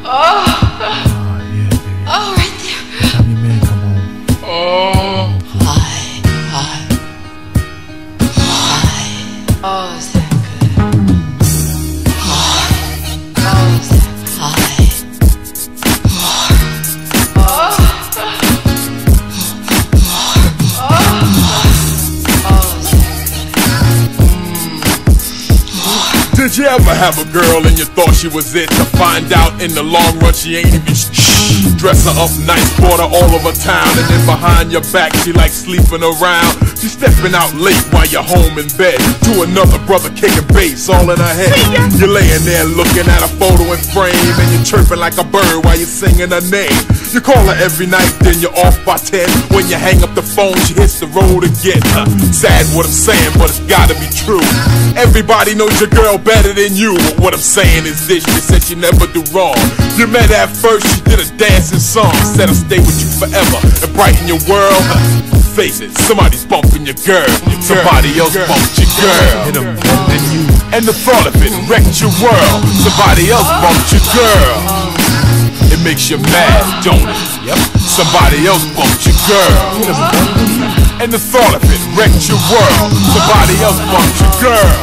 yeah, baby. Oh, right there. Time your man come home. Oh, is that good? Oh, is that Did you ever have a girl and you thought she was it, to find out in the long run she ain't even Dress her up nice, brought her all over town, and then behind your back she like sleeping around. She's stepping out late while you're home in bed to another brother kicking bass all in her head. You're laying there looking at a photo in frame, and you're chirping like a bird while you're singing her name. You call her every night, then you're off by 10. When you hang up the phone, she hits the road again. Sad what I'm saying, but it's gotta be true. Everybody knows your girl better than you, but what I'm saying is this: she said she never do wrong. You met her at first, she did a dancing song, said I'll stay with you forever and brighten your world. Face it, somebody's bumping your girl. Somebody else bumped your girl. Hit 'em better than you. And the thought of it wrecked your world. Somebody else bumped your girl. It makes you mad, don't it? Yep. Somebody else bumped your girl. And the thought of it wrecked your world. Somebody else bumped your girl.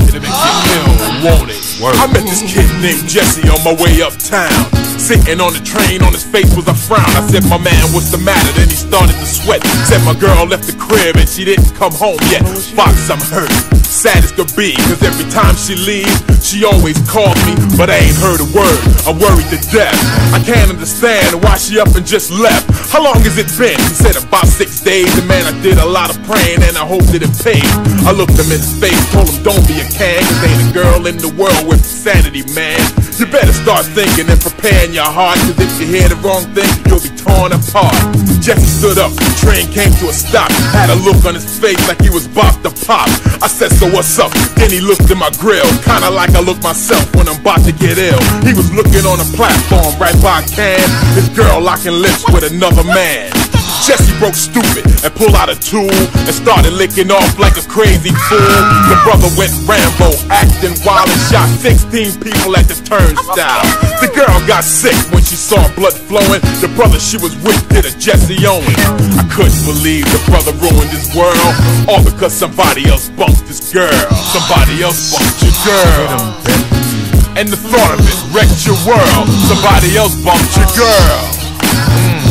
It'll make you ill, won't it? I met this kid named Jesse on my way uptown. Sitting on the train, on his face was a frown. I said, my man, what's the matter? Then he started to sweat. Said my girl left the crib and she didn't come home yet. Fox, I'm hurt, sad as could be, cause every time she leaves, she always calls me, but I ain't heard a word. I'm worried to death. I can't understand why she up and just left. How long has it been? He said about 6 days, and man, I did a lot of praying and I hope that it paid. I looked him in his face, told him don't be a can, cause ain't a girl in the world with sanity, man. You better start thinking and preparing your heart, cause if you hear the wrong thing, you'll be torn apart. Jesse stood up, the train came to a stop, had a look on his face like he was about to pop. I said, so what's up? Then he looked in my grill, kinda like I look myself when I'm about to get ill. He was looking on a platform right by a can, his girl locking lips with another man. Jesse broke stupid and pulled out a tool and started licking off like a crazy fool. The brother went Rambo, acting wild, and shot 16 people at the turnstile. The girl got sick when she saw blood flowing. The brother she was with did a Jesse Owens. I couldn't believe the brother ruined his world, all because somebody else bumped his girl. Somebody else bumped your girl. And the thought of it wrecked your world. Somebody else bumped your girl.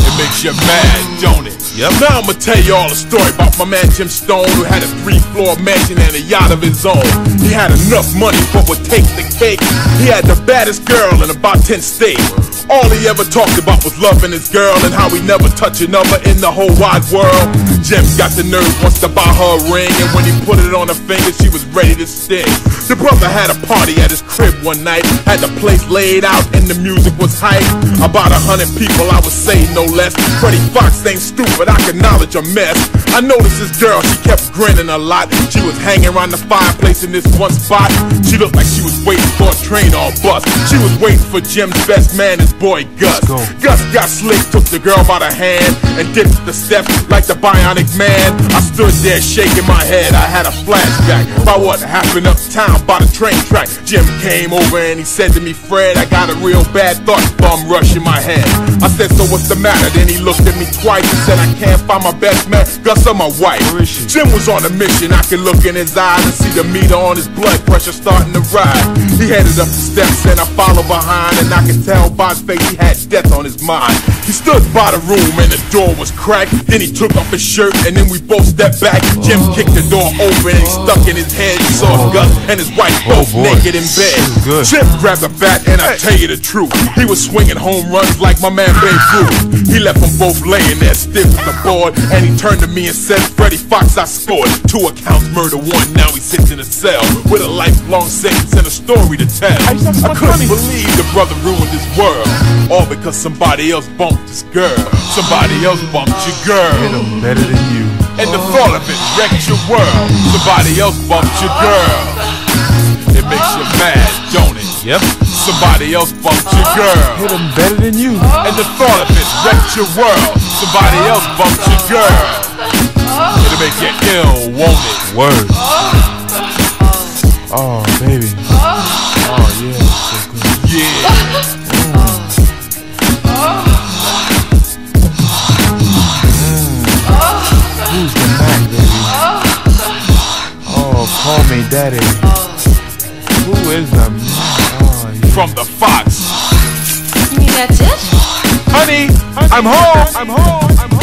It makes you mad, don't it? Yep. Now I'ma tell you all a story about my man Jim Stone, who had a 3-floor mansion and a yacht of his own. He had enough money but would take the cake. He had the baddest girl in about 10 states. All he ever talked about was loving his girl and how he never touched another in the whole wide world. Jim got the nerve once to buy her a ring, and when he put it on her finger, she was ready to sting. The brother had a party at his crib one night, had the place laid out and the music was hype. About 100 people, I would say no less. Freddie Fox ain't stupid, I acknowledge a mess. I noticed this girl, she kept grinning a lot. She was hanging around the fireplace in this one spot. She looked like she was waiting for a train or a bus. She was waiting for Jim's best man, his boy Gus. Gus got slick, took the girl by the hand and dipped the steps like the Bionic Man. I stood there shaking my head, I had a flashback about what happened uptown by the train track. Jim came over and he said to me, Fred, I got a real bad thought bum rush in my head. I said, so what's the matter? Then he looked at me twice and said, I can't find my best man, Gus or my wife. Jim was on a mission, I could look in his eyes and see the meter on his blood pressure starting to rise. He headed up the steps and I followed behind, and I could tell by his face he had death on his mind. He stood by the room and the door was cracked. Then he took off his shirt and then we both stepped back. Jim kicked the door open and he stuck in his head. He saw Gus and his wife both naked in bed. Jim grabbed a bat and I tell you the truth, he was swinging home runs like my man Babe Ruth. He left them both laying there stiff as a board, and he turned to me and said, Freddie Fox, I scored 2 accounts, murder 1. Now he sits in a cell with a lifelong sentence and a story to tell. I couldn't believe the brother ruined his world, all because somebody else bumped his girl. Somebody else bumped your girl. Hit 'em better than you. And the thought of it wrecked your world. Somebody else bumped your girl. It makes you mad, don't it? Yep. Somebody else bumped your girl. Hit 'em better than you. And the thought of it wrecked your world. Somebody else bumped your girl. It'll make you ill, won't it? Word. Oh, baby. Oh, yeah. So good. Yeah. ain't that it? Oh, is that good? Who is the oh, yeah. From the Fox. You mean that's it? Honey, I'm home. I'm home. I'm home.